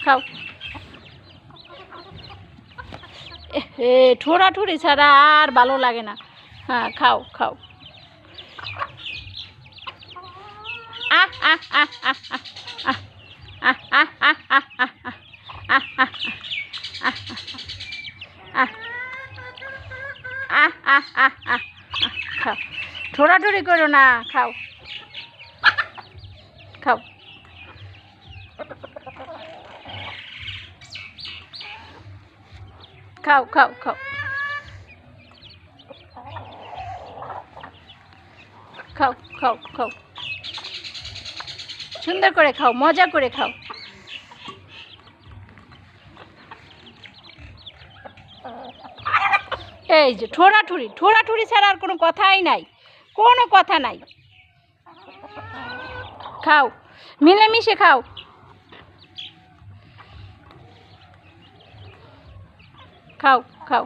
খাও। এ ঠোরাঠুরি ছাড়া আর ভালো লাগে না। হ্যাঁ খাও খাও। আহ আহ আহ আহ আহ আহ আহ আহ আহ আহ আহ আহ আহ আহ আহ আহ খাও। ঠোরাঠুরি করো না, খাও খাও। খাও খাও খাও খাও খাও খাও। সুন্দর করে খাও, মজা করে খাও। এই যে ঠোরাঠুরি, ঠোরাঠুরি ছাড়া আর কোনো কথাই নাই, কোনো কথা নাই। খাও, মিলেমিশে খাও। খাও খাও।